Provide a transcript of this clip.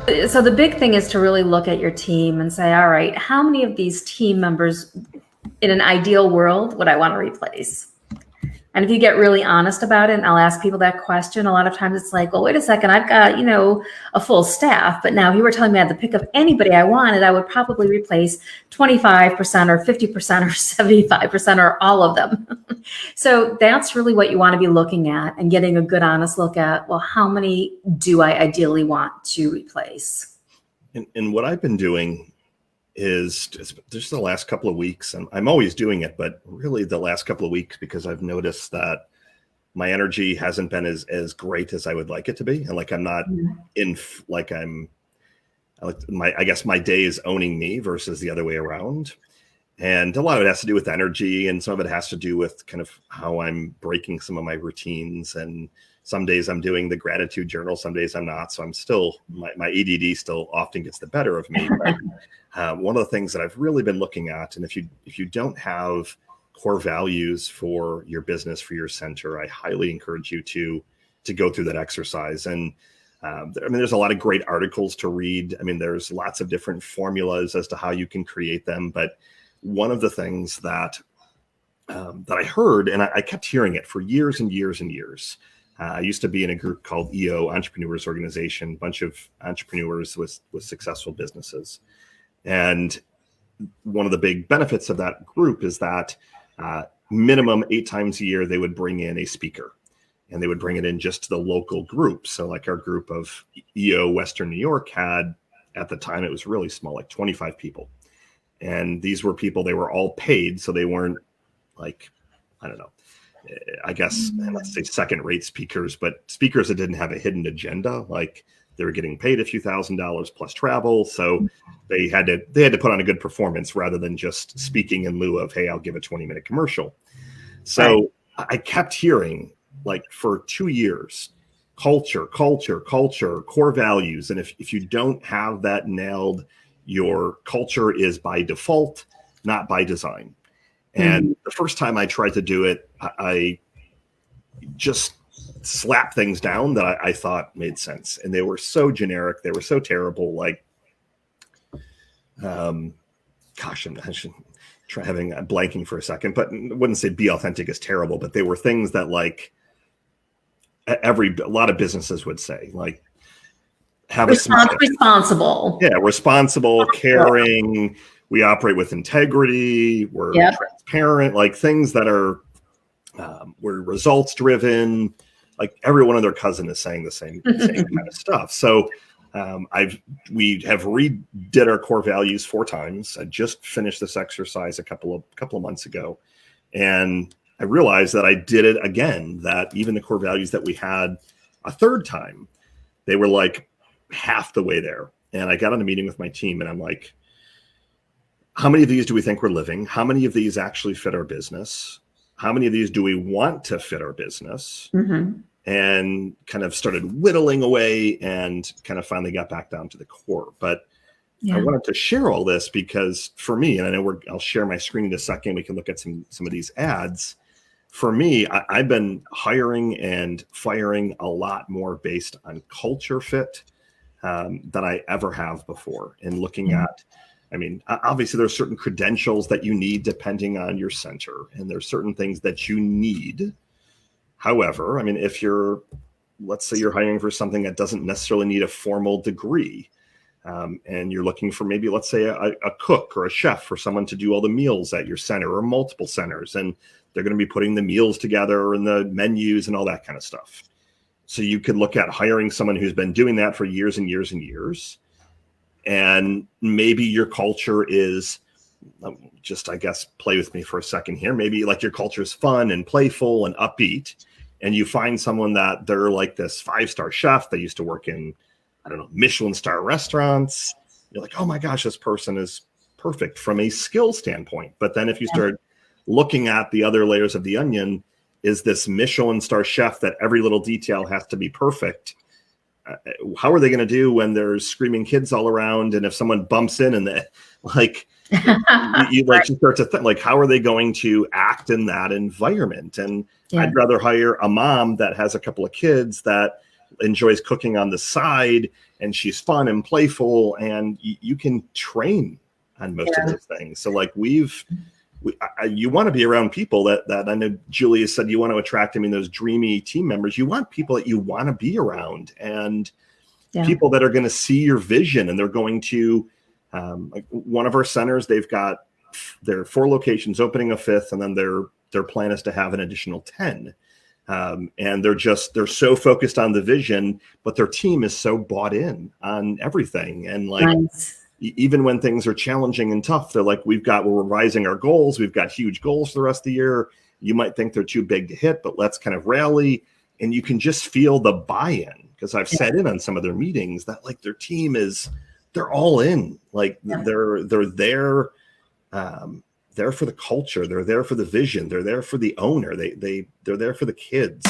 So the big thing is to really look at your team and say, all right, how many of these team members in an ideal world would I want to replace? And if you get really honest about it, and I'll ask people that question, a lot of times it's like, well, wait a second, I've got, a full staff, but now if you were telling me I had to pick up anybody I wanted, I would probably replace 25% or 50% or 75% or all of them. So that's really what you want to be looking at and getting a good, honest look at, well, how many do I ideally want to replace? And what I've been doing is just the last couple of weeks, and I'm always doing it, but really the last couple of weeks, because I've noticed that my energy hasn't been as great as I would like it to be. And like, I'm not I guess my day is owning me versus the other way around. And a lot of it has to do with energy, and some of it has to do with kind of how I'm breaking some of my routines. And some days I'm doing the gratitude journal, some days I'm not. So I'm still, my ADD still often gets the better of me. But one of the things that I've really been looking at, and if you don't have core values for your business, for your center, I highly encourage you to go through that exercise. And there's a lot of great articles to read. I mean, there's lots of different formulas as to how you can create them. But one of the things that I heard, and I kept hearing it for years and years and years. I used to be in a group called EO, Entrepreneurs Organization, a bunch of entrepreneurs with successful businesses. And one of the big benefits of that group is that minimum 8 times a year, they would bring in a speaker, and they would bring it in just to the local group. So like our group of EO Western New York had, at the time, it was really small, like 25 people. And these were people, they were all paid. So they weren't like, I don't know, I guess, let's say second-rate speakers, but speakers that didn't have a hidden agenda. Like, they were getting paid a few $1,000s plus travel. So they had to put on a good performance rather than just speaking in lieu of, hey, I'll give a 20-minute commercial. So right. I kept hearing, like, for 2 years, culture, core values. And if you don't have that nailed, your culture is by default, not by design. And the first time I tried to do it, I just slapped things down that I thought made sense. And they were so generic. They were so terrible. Like, I should try having blanking for a second, but I wouldn't say be authentic is terrible, but they were things that, like, a lot of businesses would say, like, have responsible. Yeah, responsible, caring. We operate with integrity. We're transparent, like things that are, we're results driven. Like, every one of their cousin is saying the same kind of stuff. So we have redid our core values 4 times. I just finished this exercise a couple of months ago, and I realized that I did it again. That even the core values that we had a third time, they were like half the way there. And I got on a meeting with my team, and I'm like, how many of these do we think we're living? How many of these actually fit our business? How many of these do we want to fit our business? And kind of started whittling away and kind of finally got back down to the core. But I wanted to share all this because for me, and I know I'll share my screen in a second, we can look at some of these ads. For me, I've been hiring and firing a lot more based on culture fit than I ever have before. And looking at, I mean, obviously there's certain credentials that you need depending on your center, and there's certain things that you need. However, I mean, if let's say you're hiring for something that doesn't necessarily need a formal degree, and you're looking for maybe, let's say, a cook or a chef for someone to do all the meals at your center or multiple centers, and they're going to be putting the meals together and the menus and all that kind of stuff. So you could look at hiring someone who's been doing that for years and years and years. And maybe your culture is just, I guess, play with me for a second here. Maybe like your culture is fun and playful and upbeat. And you find someone that they're like this 5-star chef. They used to work in, I don't know, Michelin star restaurants. You're like, oh my gosh, this person is perfect from a skill standpoint. But then if you start looking at the other layers of the onion, is this Michelin star chef that every little detail has to be perfect? How are they going to do when there's screaming kids all around? And if someone bumps in and you start to think, like, how are they going to act in that environment? And I'd rather hire a mom that has a couple of kids that enjoys cooking on the side, and she's fun and playful, and you can train on most of those things. So like you want to be around people that I know Julia said you want to attract, I mean, those dreamy team members. You want people that you want to be around, and people that are going to see your vision, and they're going to, like one of our centers, they've got their 4 locations, opening a 5th, and then their plan is to have an additional 10. And they're so focused on the vision, but their team is so bought in on everything. And like, even when things are challenging and tough, they're like, we're revising our goals. We've got huge goals for the rest of the year. You might think they're too big to hit, but let's kind of rally. And you can just feel the buy-in, because I've sat in on some of their meetings that like their team they're all in. Like they're there. They're for the culture. They're there for the vision. They're there for the owner. They're there for the kids.